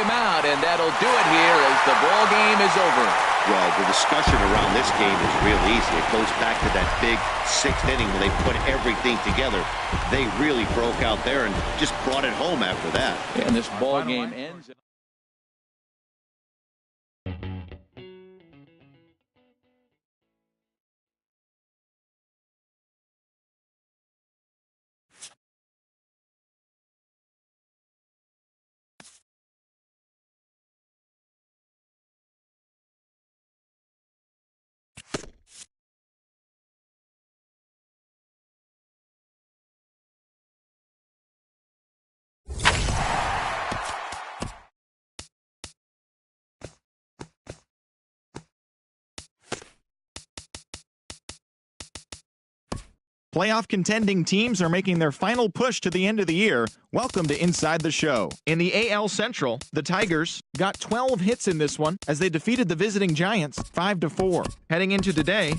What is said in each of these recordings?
him out, and that'll do it here as the ball game is over. Well, the discussion around this game is real easy. It goes back to that big sixth inning when they put everything together. They really broke out there and just brought it home after that. And this ball game ends. Playoff contending teams are making their final push to the end of the year. Welcome to Inside the Show. In the AL Central, the Tigers got 12 hits in this one as they defeated the visiting Giants 5-4. Heading into today,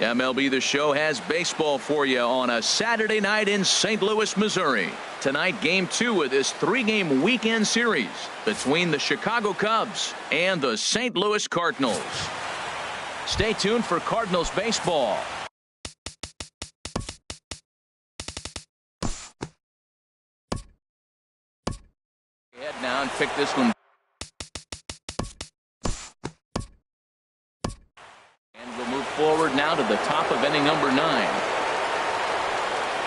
MLB The Show has baseball for you on a Saturday night in St. Louis, Missouri. Tonight, Game 2 of this 3-game weekend series between the Chicago Cubs and the St. Louis Cardinals. Stay tuned for Cardinals baseball. Head now and pick this one. Forward now to the top of inning number 9.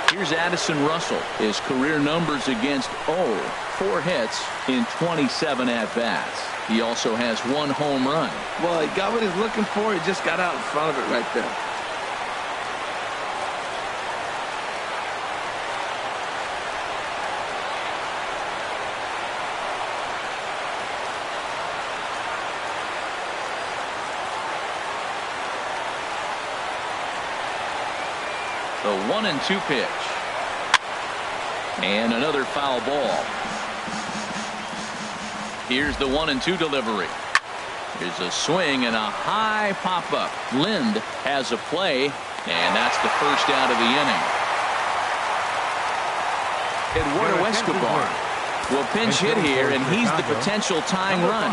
Here's Addison Russell. His career numbers against 4 hits in 27 at-bats. He also has 1 home run. Well, he got what he's looking for. He just got out in front of it right there. The 1-2 pitch. And another foul ball. Here's the 1-2 delivery. Here's a swing and a high pop-up. Lind has a play, and that's the first out of the inning. Eduardo Escobar will pinch hit here, and he's the potential tying run.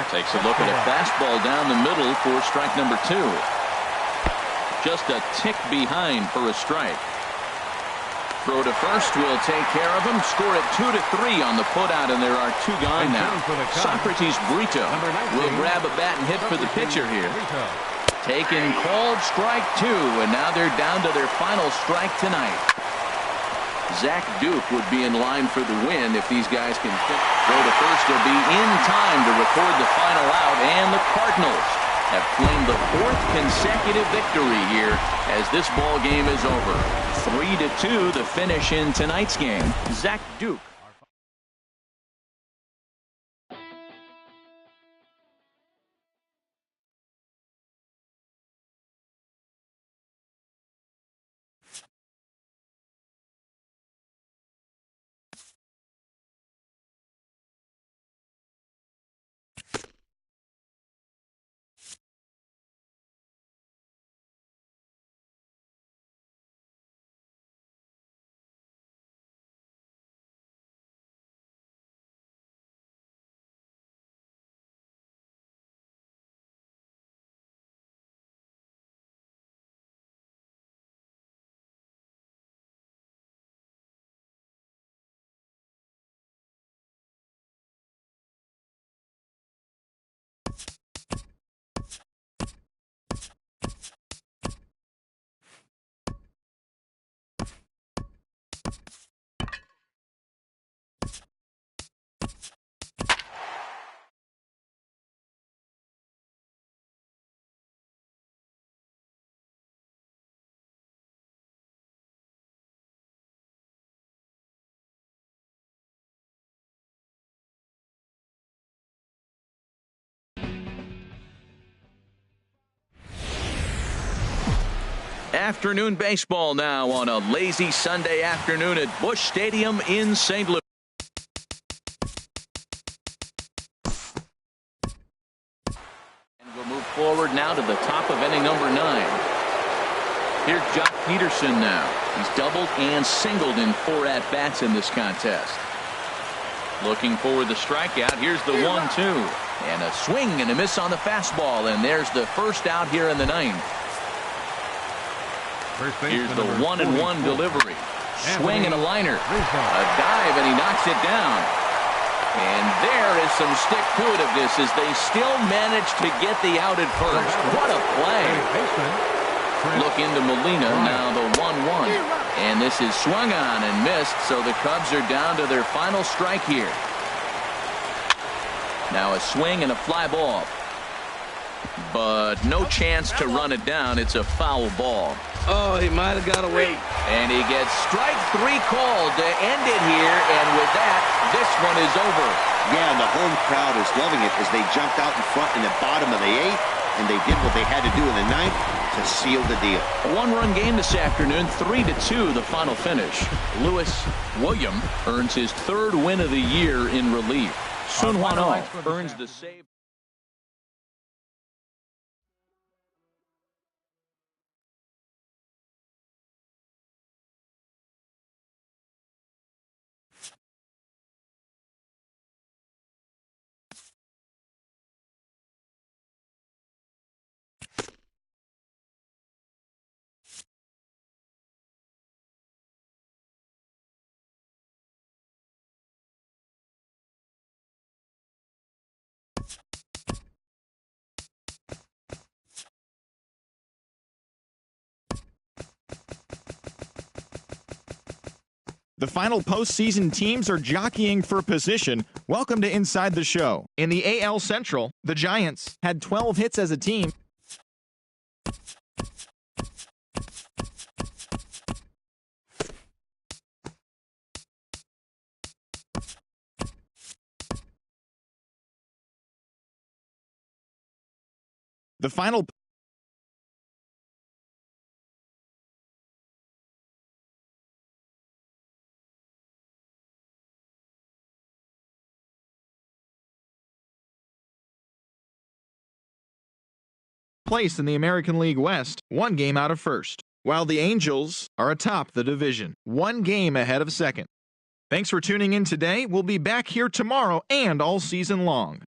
Takes a look at a fastball down the middle for strike number 2. Just a tick behind for a strike. Throw to first will take care of him. Score it 2-3 on the putout, and there are 2 gone now. Socrates Brito will grab a bat and hit for the pitcher here. Taken, called strike 2, and now they're down to their final strike tonight. Zach Duke would be in line for the win if these guys can fit. Throw to first will be in time to record the final out, and the Cardinals have claimed the 4th consecutive victory here as this ball game is over. 3-2 the finish in tonight's game. Zach Duke Afternoon baseball now on a lazy Sunday afternoon at Busch Stadium in St. Louis. And we'll move forward now to the top of inning number 9. Here's Jock Peterson now. He's doubled and singled in 4 at-bats in this contest. Looking for the strikeout. Here's the 1-2. And a swing and a miss on the fastball. And there's the first out here in the 9th. Here's the 1-1 delivery. Swing and a liner. A dive, and he knocks it down. And there is some stick-to-itiveness as they still manage to get the out at first. What a play. Look into Molina, now the 1-1. And this is swung on and missed, so the Cubs are down to their final strike here. Now a swing and a fly ball. But no chance to run it down. It's a foul ball. Oh, he might have got away. And he gets strike 3 called to end it here. And with that, this one is over. Yeah, and the home crowd is loving it as they jumped out in front in the bottom of the 8th. And they did what they had to do in the 9th to seal the deal. A 1-run game this afternoon, 3-2 the final finish. Lewis William earns his 3rd win of the year in relief. Sun Hwan-Oh earns the save. The final postseason teams are jockeying for position. Welcome to Inside the Show. In the AL Central, the Giants had 12 hits as a team. The final place in the American League West, 1 game out of first, while the Angels are atop the division, 1 game ahead of second. Thanks for tuning in today. We'll be back here tomorrow and all season long.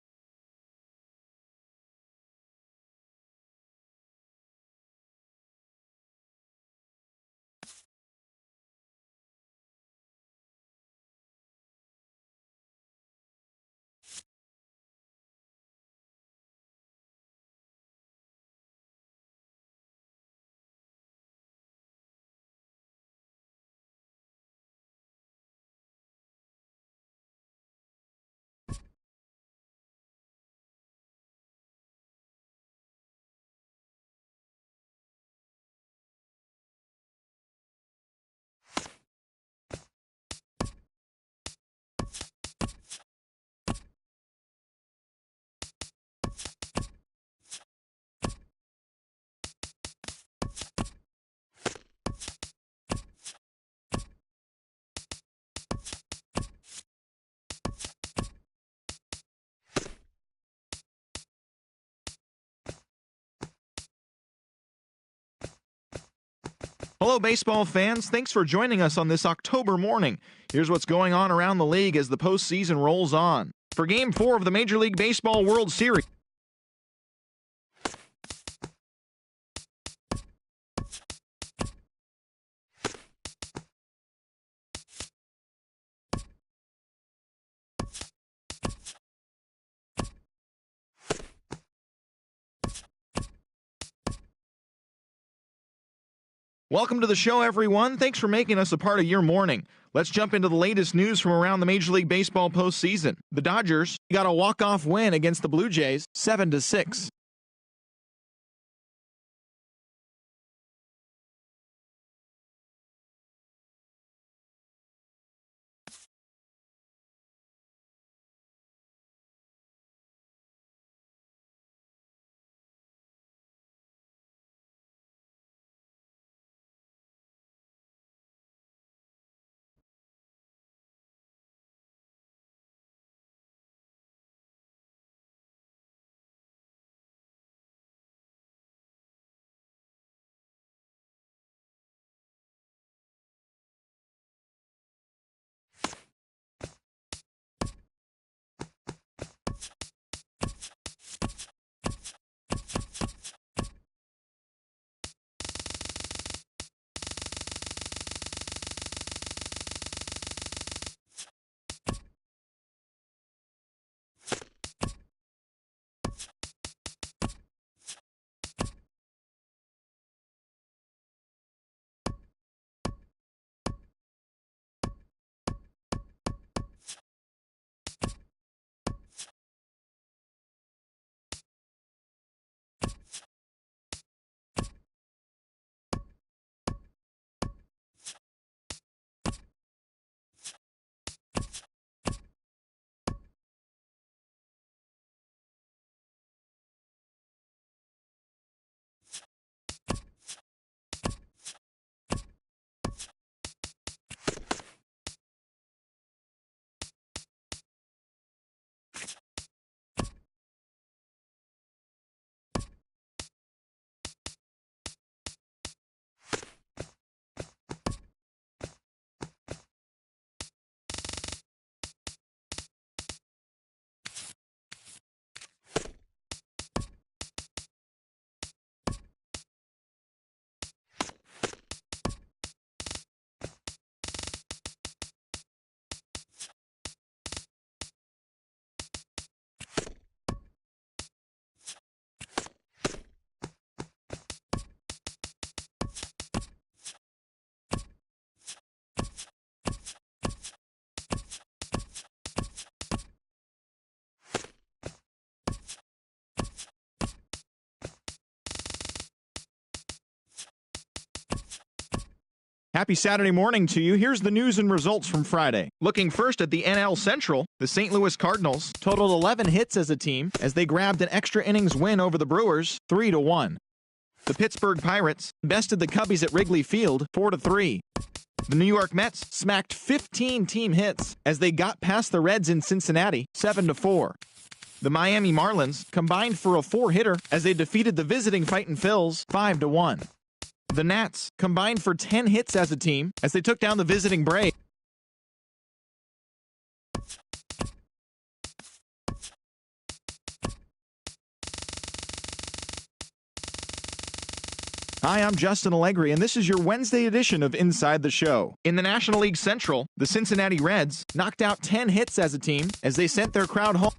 Hello, baseball fans. Thanks for joining us on this October morning. Here's what's going on around the league as the postseason rolls on. For Game 4 of the Major League Baseball World Series, welcome to the show, everyone. Thanks for making us a part of your morning. Let's jump into the latest news from around the Major League Baseball postseason. The Dodgers got a walk-off win against the Blue Jays, 7-6. Happy Saturday morning to you. Here's the news and results from Friday. Looking first at the NL Central, the St. Louis Cardinals totaled 11 hits as a team as they grabbed an extra innings win over the Brewers 3-1. The Pittsburgh Pirates bested the Cubbies at Wrigley Field 4-3. The New York Mets smacked 15 team hits as they got past the Reds in Cincinnati 7-4. The Miami Marlins combined for a 4-hitter as they defeated the visiting Fightin' Phils 5-1. The Nats combined for 10 hits as a team as they took down the visiting Braves. Hi, I'm Justin Allegri, and this is your Wednesday edition of Inside the Show. In the National League Central, the Cincinnati Reds knocked out 10 hits as a team as they sent their crowd home.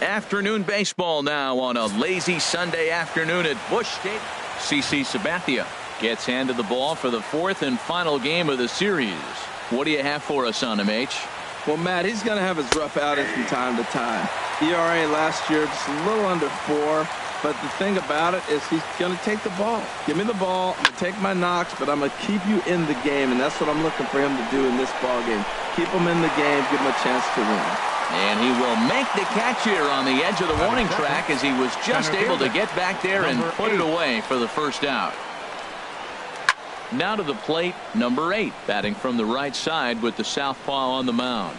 Afternoon baseball now on a lazy Sunday afternoon at Busch Stadium. CC Sabathia gets handed the ball for the fourth and final game of the series. What do you have for us on him, H? Well, Matt, he's going to have his rough outing from time to time. ERA last year just a little under 4. But the thing about it is he's going to take the ball. Give me the ball. I'm going to take my knocks, but I'm going to keep you in the game, and that's what I'm looking for him to do in this ball game. Keep him in the game, give him a chance to win. And he will make the catch here on the edge of the warning track as he was just able to get back there and put it away for the first out. Now to the plate, number 8, batting from the right side with the southpaw on the mound.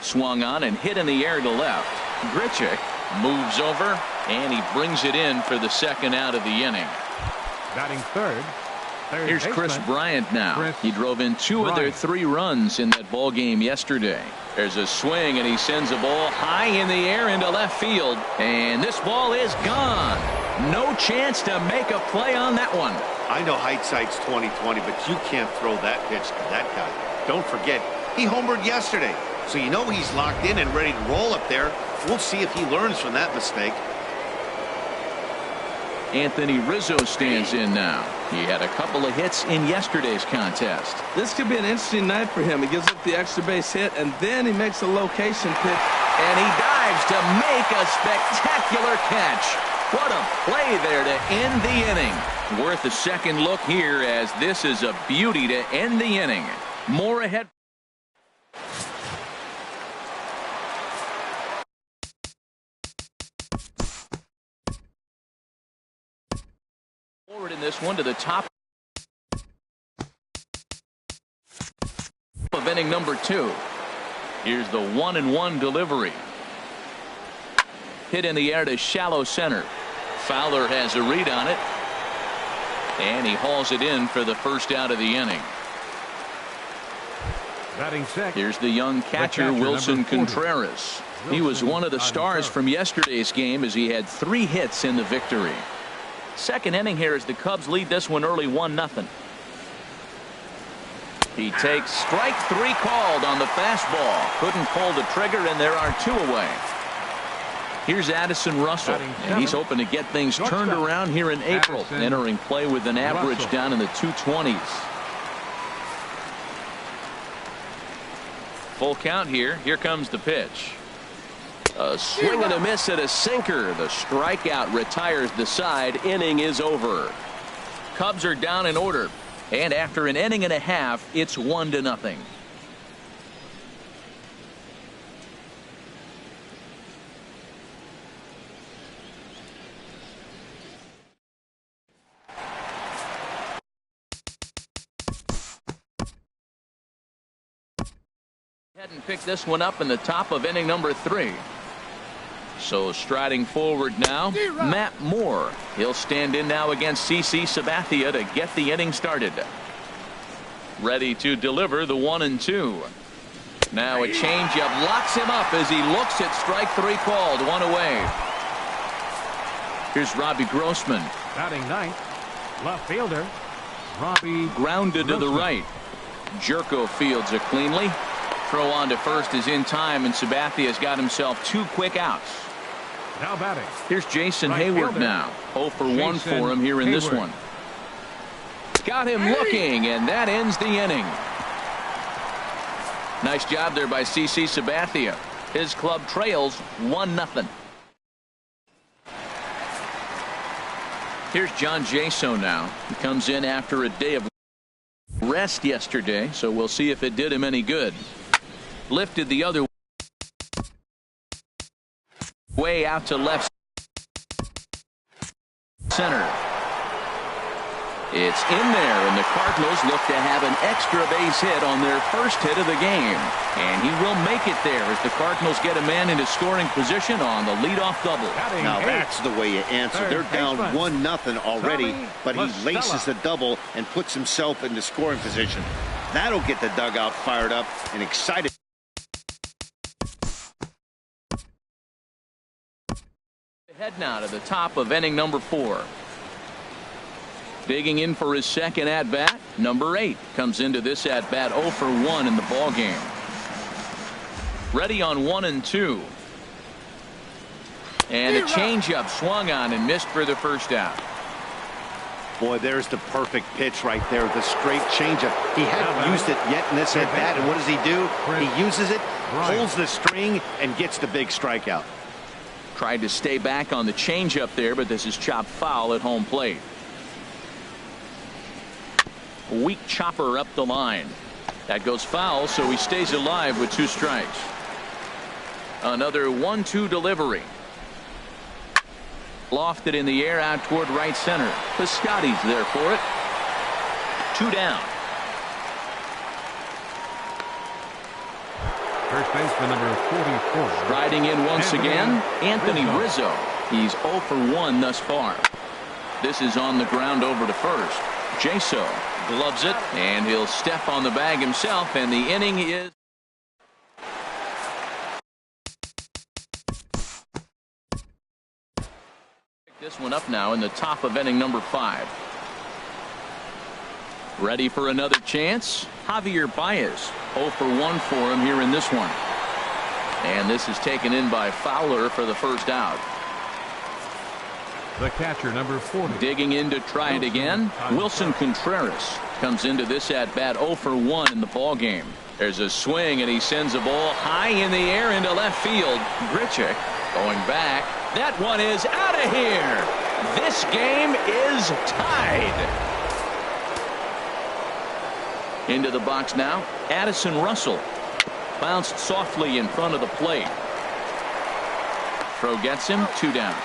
Swung on and hit in the air to left. Grichuk moves over and he brings it in for the second out of the inning. Batting third. Here's Chris Bryant now. He drove in 2 of their 3 runs in that ball game yesterday. There's a swing and he sends a ball high in the air into left field, and this ball is gone. No chance to make a play on that one. I know hindsight's 20/20, but you can't throw that pitch to that guy. Don't forget, he homered yesterday, so you know he's locked in and ready to roll up there. We'll see if he learns from that mistake. Anthony Rizzo stands in now. He had a couple of hits in yesterday's contest. This could be an interesting night for him. He gives up the extra base hit, and then he makes a location pitch. And he dives to make a spectacular catch. What a play there to end the inning. Worth a second look here, as this is a beauty to end the inning. More ahead. Forward in this one to the top of inning number 2. Here's the 1-1 delivery. Hit in the air to shallow center. Fowler has a read on it, and he hauls it in for the first out of the inning. Batting sixth. Here's the young catcher Wilson Contreras. He was one of the stars from yesterday's game as he had 3 hits in the victory. Second inning here as the Cubs lead this one early 1-0. He takes strike 3 called on the fastball. Couldn't pull the trigger, and there are 2 away. Here's Addison Russell, and he's hoping to get things turned around here in April, entering play with an average down in the 220s. Full count here. Here comes the pitch. A swing and a miss at a sinker. The strikeout retires the side. Inning is over. Cubs are down in order, and after an inning and a half, it's 1-0. And pick this one up in the top of inning number 3. So striding forward now, Matt Moore. He'll stand in now against CC Sabathia to get the inning started. Ready to deliver the 1-2. Now a changeup locks him up as he looks at strike 3 called. 1 away. Here's Robbie Grossman. Batting ninth, left fielder, Robbie. Grounded to the right. Jerko fields it cleanly. Throw on to first is in time, and Sabathia has got himself 2 quick outs. Now batting. Here's Jason Right Hayward fielder. now. 0 for 1 for him here in this one. Got him looking, and that ends the inning. Nice job there by CC Sabathia. His club trails 1-0. Here's John Jaso now. He comes in after a day of rest yesterday, so we'll see if it did him any good. Lifted the other way out to left center. It's in there, and the Cardinals look to have an extra base hit on their first hit of the game. And he will make it there as the Cardinals get a man into scoring position on the leadoff double. Now that's the way you answer. They're down 1-0 already, but he laces the double and puts himself into scoring position. That'll get the dugout fired up and excited. Head now to the top of inning number 4. Digging in for his second at-bat, number 8 comes into this at-bat 0 for 1 in the ball game. Ready on 1-2. And a changeup swung on and missed for the first out. Boy, there's the perfect pitch right there, the straight changeup. He hadn't used it yet in this at-bat, and what does he do? He uses it, pulls the string, and gets the big strikeout. Tried to stay back on the changeup there, but this is chopped foul at home plate. Weak chopper up the line. That goes foul, so he stays alive with 2 strikes. Another 1-2 delivery. Lofted in the air out toward right center. Piscotty's there for it. 2 down. First baseman number 44. Riding in once again, Anthony Rizzo. He's 0 for 1 thus far. This is on the ground over to first. Jaso gloves it, and he'll step on the bag himself, and the inning is. Pick this one up now in the top of inning number 5. Ready for another chance. Javier Baez, 0 for 1 for him here in this one. And this is taken in by Fowler for the first out. The catcher, number 40. Digging in to try it again. Wilson Contreras comes into this at-bat 0 for 1 in the ball game. There's a swing, and he sends a ball high in the air into left field. Grichuk going back. That one is out of here. This game is tied. Into the box now, Addison Russell. Bounced softly in front of the plate. Throw gets him, 2 down.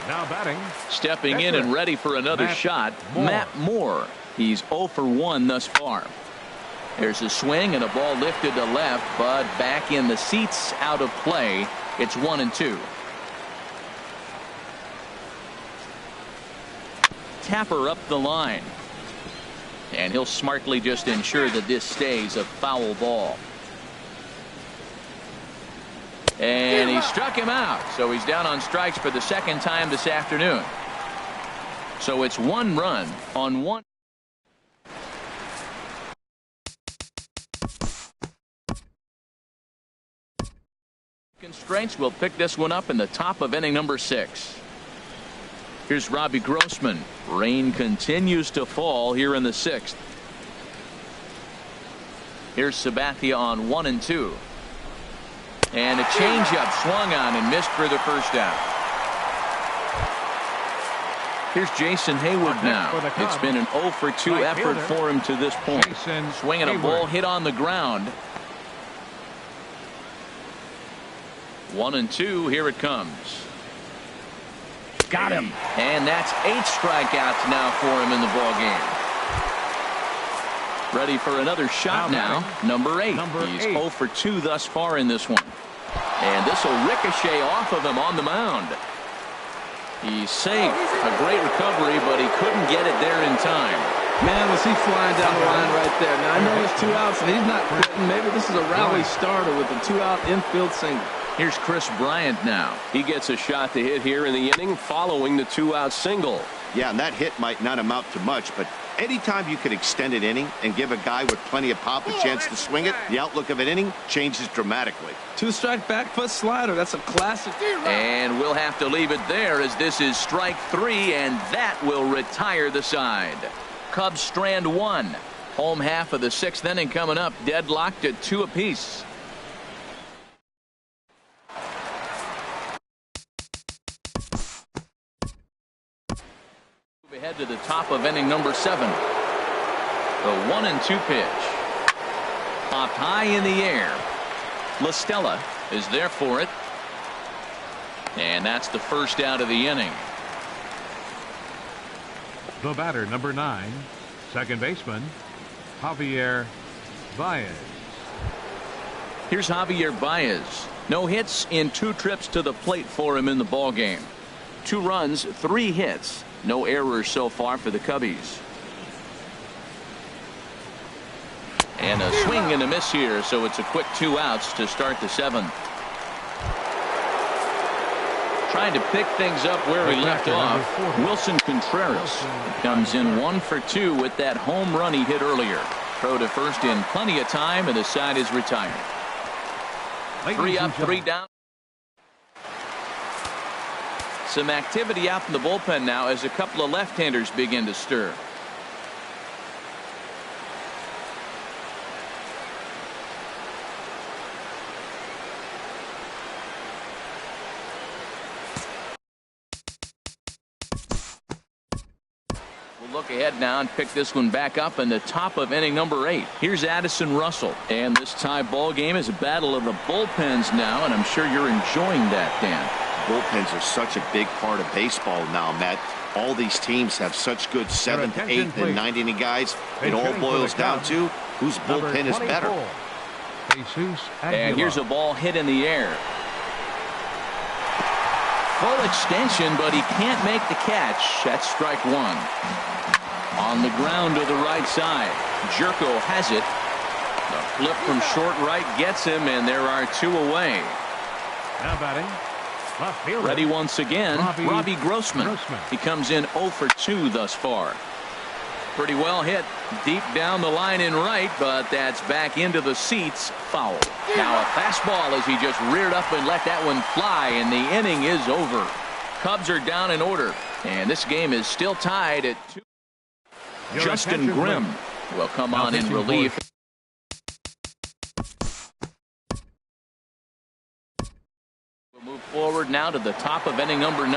Now batting. Stepping in and ready for another shot, Matt Moore. He's 0 for 1 thus far. There's a swing and a ball lifted to left, but back in the seats, out of play. It's 1-2. Tapper up the line. And he'll smartly just ensure that this stays a foul ball. And he struck him out, so he's down on strikes for the second time this afternoon. So it's 1 run on 1. Constraints will pick this one up in the top of inning number 6. Here's Robbie Grossman. Rain continues to fall here in the 6th. Here's Sabathia on 1-2. And a changeup swung on and missed for the first out. Here's Jason Hayward now. It's been an 0 for 2 effort for him to this point. Swinging a ball hit on the ground. 1-2. Here it comes. Got him. And that's 8 strikeouts now for him in the ball game. Ready for another shot now. Number 8. He's 0 for 2 thus far in this one. And this will ricochet off of him on the mound. He's safe. A great recovery, but he couldn't get it there in time. Man, was he flying down the line right there. Now, I know there's 2 outs, and he's not quitting. Maybe this is a rally starter with a 2-out infield single. Here's Chris Bryant now. He gets a shot to hit here in the inning following the 2-out single. Yeah, and that hit might not amount to much, but anytime you can extend an inning and give a guy with plenty of pop a chance to swing it, the outlook of an inning changes dramatically. 2-strike back foot slider. That's a classic. And we'll have to leave it there as this is strike 3, and that will retire the side. Cubs strand 1. Home half of the 6th inning coming up, deadlocked at 2 apiece. Move ahead to the top of inning number 7. The 1-2 pitch. Popped high in the air. La Stella is there for it. And that's the first out of the inning. The batter, number 9, second baseman, Javier Baez. Here's Javier Baez. No hits in 2 trips to the plate for him in the ballgame. 2 runs, 3 hits. No errors so far for the Cubbies. And a swing and a miss here, so it's a quick 2 outs to start the 7th. Trying to pick things up where we left off. Wilson Contreras comes in 1 for 2 with that home run he hit earlier. Throw to first in plenty of time, and the side is retired. 3 up, 3 down. Some activity out in the bullpen now as a couple of left-handers begin to stir. Look ahead now and pick this one back up in the top of inning number 8. Here's Addison Russell. And this tie ball game is a battle of the bullpens now, and I'm sure you're enjoying that, Dan. Bullpens are such a big part of baseball now, Matt. All these teams have such good 7th, 8th, and 9th inning guys. It all boils down to whose bullpen is better. And here's a ball hit in the air. Full extension, but he can't make the catch. That's strike 1. On the ground to the right side. Jerko has it. The flip from short right gets him, and there are 2 away. Now batting, left fielder. Ready once again, Robbie Grossman. He comes in 0 for 2 thus far. Pretty well hit deep down the line in right, but that's back into the seats. Foul. Now a fastball as he just reared up and let that one fly, and the inning is over. Cubs are down in order, and this game is still tied at 2. Justin Grimm will come on in relief. We'll move forward now to the top of inning number 9.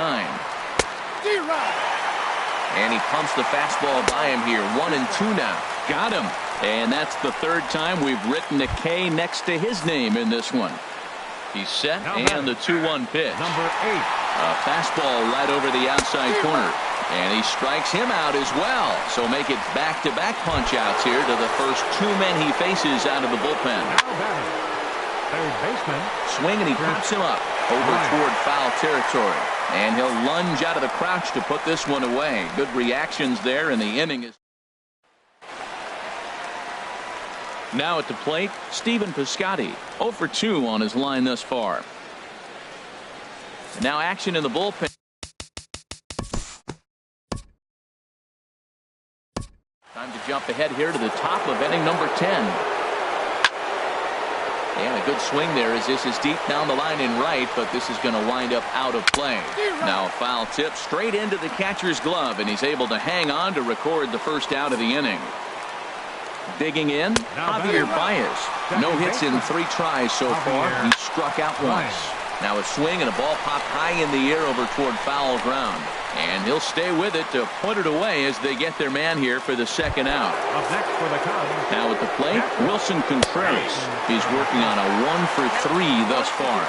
And he pumps the fastball by him here. 1-2 now. Got him. And that's the 3rd time we've written a K next to his name in this one. He's set, and the 2-1 pitch. Number 8. A fastball right over the outside corner. And he strikes him out as well. So make it back-to-back punch-outs here to the first 2 men he faces out of the bullpen. Third baseman. Swing, and he pops him up over toward foul territory. And he'll lunge out of the crouch to put this one away. Good reactions there, and the inning is. Now at the plate, Stephen Piscotty. 0 for 2 on his line thus far. And now action in the bullpen. Time to jump ahead here to the top of inning number 10. And a good swing there as this is deep down the line in right, but this is going to wind up out of play. Now a foul tip straight into the catcher's glove, and he's able to hang on to record the first out of the inning. Digging in, Javier Baez. No hits in 3 tries so far. He struck out once. Now a swing and a ball popped high in the air over toward foul ground. And he'll stay with it to put it away as they get their man here for the 2nd out. Up next for the Cubs. Now at the plate, Wilson Contreras. He's working on a 1 for 3 thus far.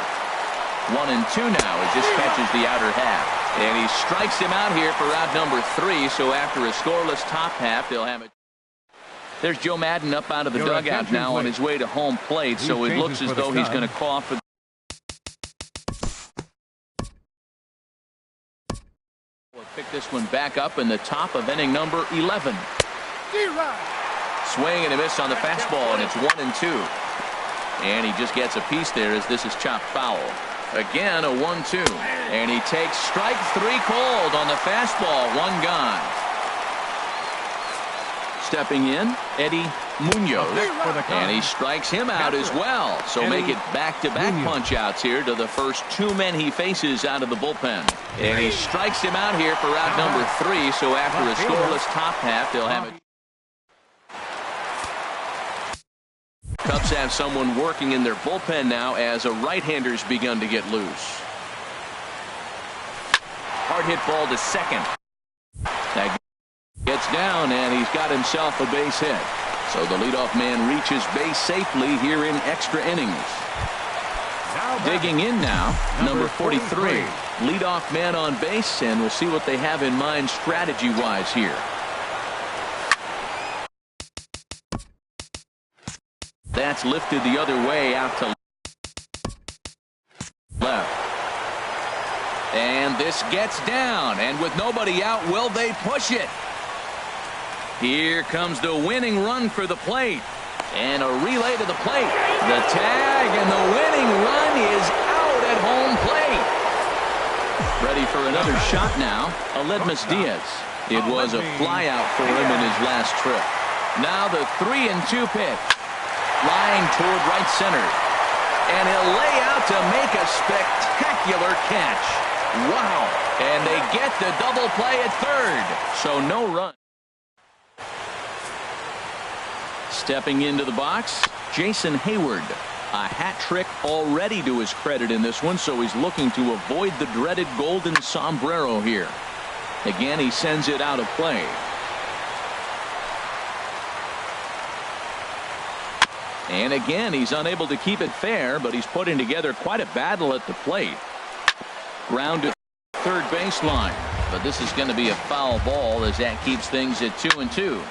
1-2 now as this catches the outer half. And he strikes him out here for out number 3. So after a scoreless top half, they'll have it. There's Joe Madden up out of the dugout now on his way to home plate, so it looks as though he's going to call for. We'll pick this one back up in the top of inning number 11. Swing and a miss on the fastball, and it's 1-2. And he just gets a piece there as this is chopped foul. Again, a 1-2. And he takes strike 3 cold on the fastball. 1 gone. Stepping in, Eddie Munoz. And he strikes him out as well. So make it back-to-back punch outs here to the first 2 men he faces out of the bullpen. And he strikes him out here for out number 3. So after a scoreless top half, they'll have it. Cubs have someone working in their bullpen now as a right-hander's begun to get loose. Hard hit ball to second. That gets down, and he's got himself a base hit. So the leadoff man reaches base safely here in extra innings. Digging in now, number 43. Leadoff man on base, and we'll see what they have in mind strategy-wise here. That's lifted the other way out to left. And this gets down, and with nobody out, will they push it? Here comes the winning run for the plate. And a relay to the plate. The tag, and the winning run is out at home plate. Ready for another shot now, Aledmus Diaz. It was a flyout for him in his last trip. Now the 3-2 pitch. Lying toward right center. And he'll lay out to make a spectacular catch. Wow. And they get the double play at third. So no run. Stepping into the box, Jason Hayward. A hat trick already to his credit in this one, so he's looking to avoid the dreaded golden sombrero here. Again, he sends it out of play. And again, he's unable to keep it fair, but he's putting together quite a battle at the plate. Ground to third baseline, but this is going to be a foul ball as that keeps things at 2-2.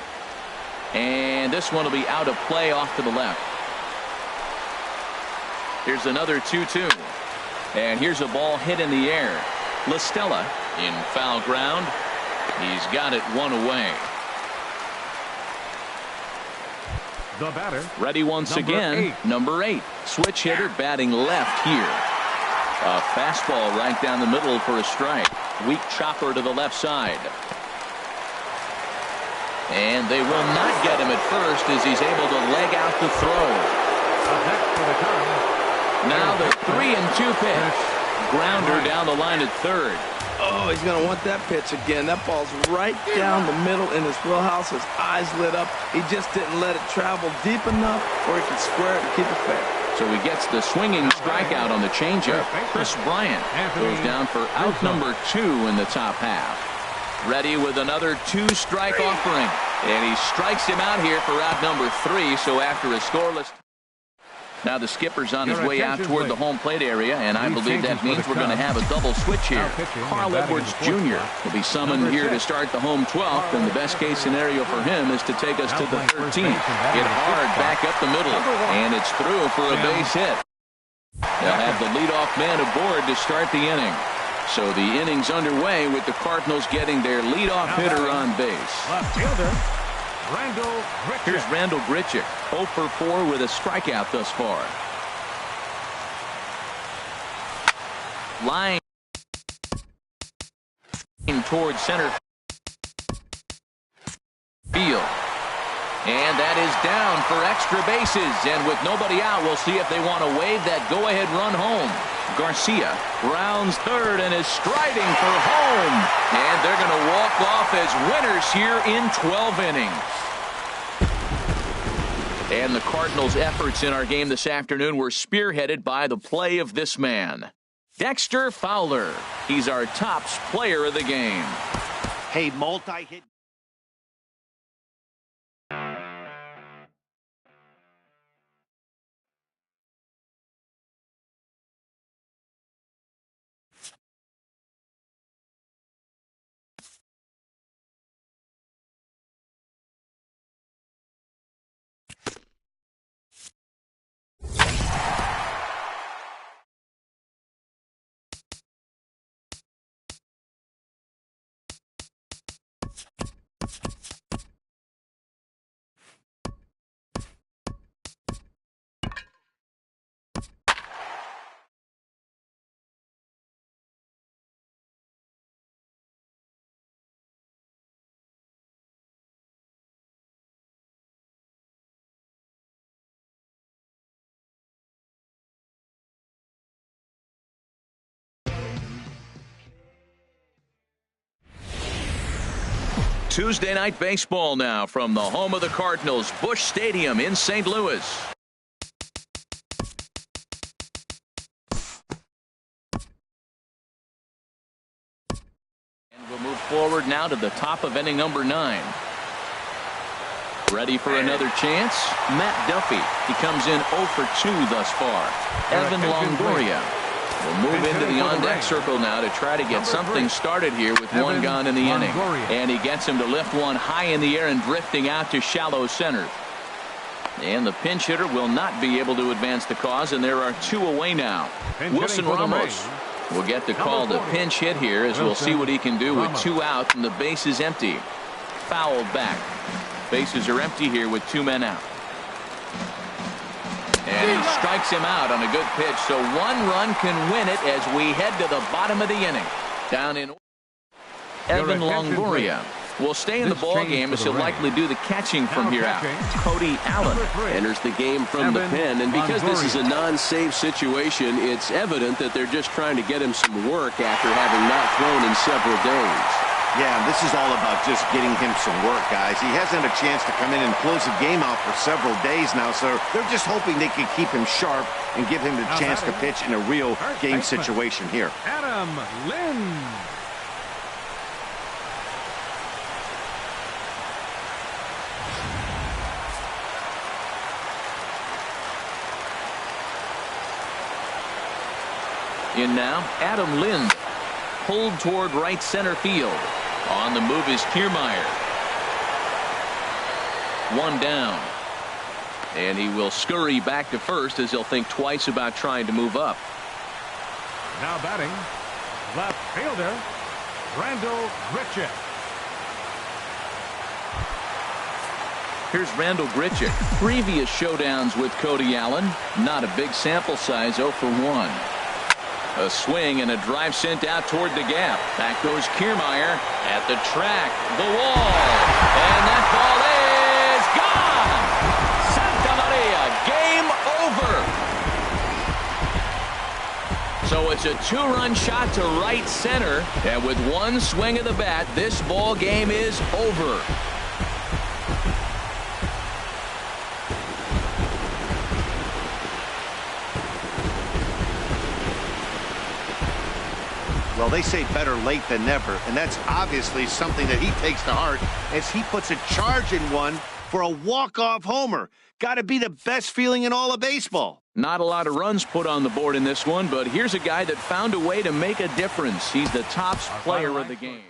And this one will be out of play off to the left. Here's another 2-2. And here's a ball hit in the air. La Stella in foul ground. He's got it 1 away. The batter. Ready once again. Number 8. Switch hitter batting left here. A fastball right down the middle for a strike. Weak chopper to the left side. And they will not get him at first as he's able to leg out the throw. Now the 3-2 pitch. Grounder down the line at third. Oh, he's going to want that pitch again. That ball's right down the middle in his wheelhouse. His eyes lit up. He just didn't let it travel deep enough where he could square it and keep it fair. So he gets the swinging strikeout on the changeup. Chris Bryant goes down for out number 2 in the top half. Ready with another 2-strike offering. And he strikes him out here for out number 3. So after a scoreless. Now the skipper's on his way out toward the home plate area, and I believe that means we're going to have a double switch here. Carl Edwards Jr. will be summoned here to start the home 12th, and the best case scenario for him is to take us to the 13th. Hit hard back up the middle, and it's through for a base hit. They'll have the leadoff man aboard to start the inning. So the inning's underway with the Cardinals getting their leadoff hitter on base. Left fielder. Here's Randall Grichuk, 0 for 4 with a strikeout thus far. Line toward center field. And that is down for extra bases. And with nobody out, we'll see if they want to wave that go-ahead run home. Garcia rounds third and is striding for home. And they're going to walk off as winners here in 12 innings. And the Cardinals' efforts in our game this afternoon were spearheaded by the play of this man, Dexter Fowler. He's our top player of the game. Hey, multi-hit. Tuesday night baseball now from the home of the Cardinals, Busch Stadium in St. Louis. And we'll move forward now to the top of inning number 9. Ready for another chance? Matt Duffy. He comes in 0 for 2 thus far. Evan Longoria will move into the on-deck circle now to try to get something started here with one gone in the inning. And he gets him to lift one high in the air and drifting out to shallow center. And the pinch hitter will not be able to advance the cause, and there are 2 away now. Wilson Ramos will get the call to pinch hit here as we'll see what he can do with 2 out and the base is empty. Fouled back. Bases are empty here with 2 men out. And he strikes him out on a good pitch, so 1 run can win it as we head to the bottom of the inning. Down in Evan Longoria will stay in the ball game as he'll likely do the catching from here out. Cody Allen enters the game from the pen, and because this is a non-save situation, it's evident that they're just trying to get him some work after having not thrown in several days. Yeah, this is all about just getting him some work, guys. He hasn't had a chance to come in and close the game out for several days now, so they're just hoping they can keep him sharp and give him the chance to pitch in a real game situation here. Adam Lind. In now, Adam Lind. Pulled toward right center field. On the move is Kiermaier. 1 down. And he will scurry back to first as he'll think twice about trying to move up. Now batting, left fielder, Randall Grichuk. Here's Randall Grichuk. Previous showdowns with Cody Allen. Not a big sample size, 0 for 1. A swing and a drive sent out toward the gap. Back goes Kiermaier at the track. The wall. And that ball is gone. Santa Maria. Game over. So it's a 2-run shot to right center. And with 1 swing of the bat, this ball game is over. Well, they say better late than never, and that's obviously something that he takes to heart as he puts a charge in one for a walk-off homer. Got to be the best feeling in all of baseball. Not a lot of runs put on the board in this one, but here's a guy that found a way to make a difference. He's the top player of the game.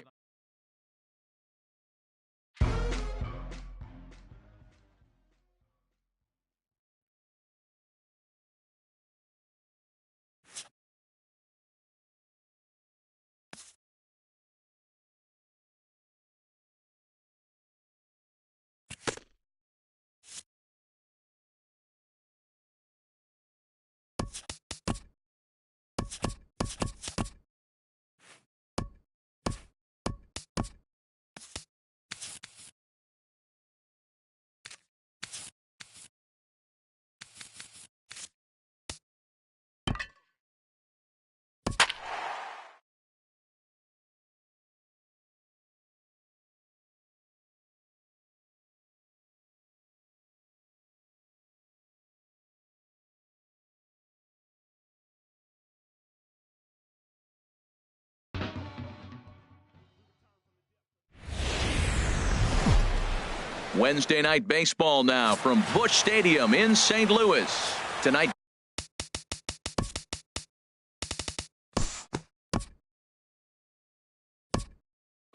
Wednesday night baseball now from Busch Stadium in St. Louis. Tonight.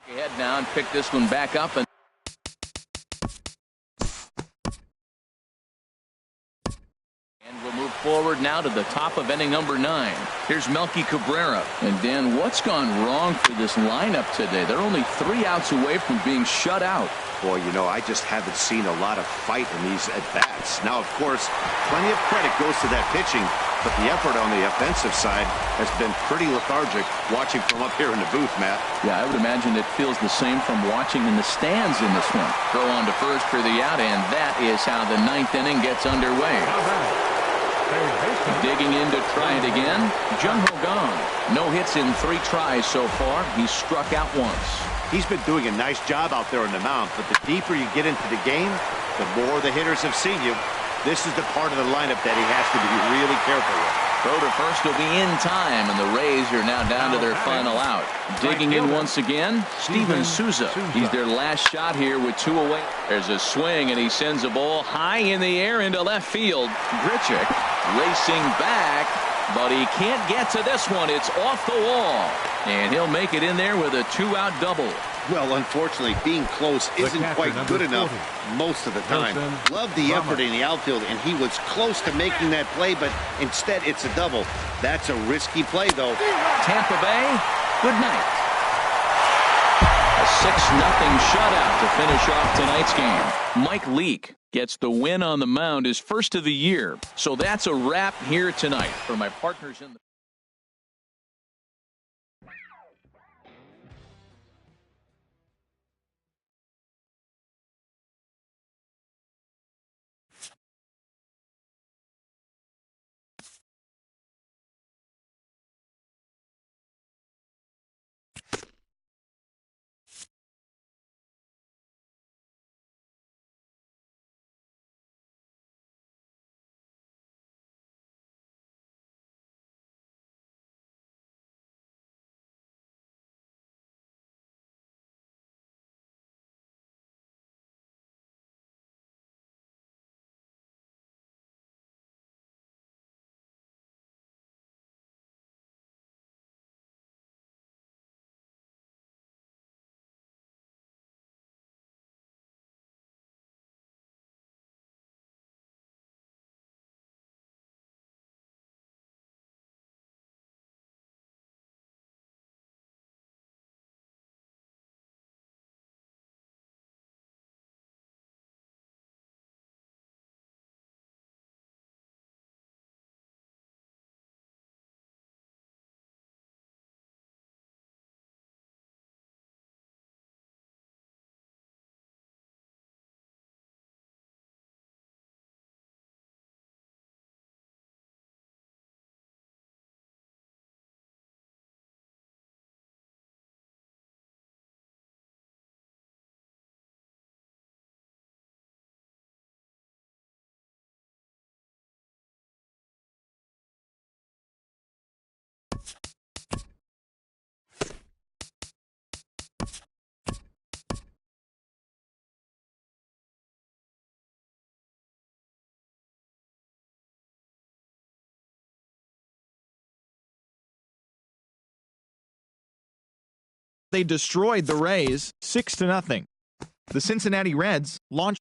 Head now and pick this one back up. And we'll move forward now to the top of inning number 9. Here's Melky Cabrera. And Dan, what's gone wrong for this lineup today? They're only 3 outs away from being shut out. Boy, you know, I just haven't seen a lot of fight in these at-bats. Now, of course, plenty of credit goes to that pitching, but the effort on the offensive side has been pretty lethargic watching from up here in the booth, Matt. Yeah, I would imagine it feels the same from watching in the stands in this one. Throw on to first for the out, and that is how the 9th inning gets underway. Digging in to try it again, Jung Ho Kang. No hits in 3 tries so far. He's struck out once. He's been doing a nice job out there on the mound, but the deeper you get into the game, the more the hitters have seen you. This is the part of the lineup that he has to be really careful with. Throw to first will be in time, and the Rays are now down to their final out. Digging in once again, Steven Souza. He's their last shot here with 2 away. There's a swing, and he sends a ball high in the air into left field. Grichuk racing back, but he can't get to this one. It's off the wall, and he'll make it in there with a 2-out double. Well, unfortunately, being close isn't quite good enough most of the time. Loved the effort in the outfield, and he was close to making that play, but instead it's a double. That's a risky play, though. Tampa Bay, good night. A 6-0 shutout to finish off tonight's game. Mike Leake gets the win on the mound, his first of the year. So that's a wrap here tonight for my partners in the They destroyed the Rays 6-0. The Cincinnati Reds launched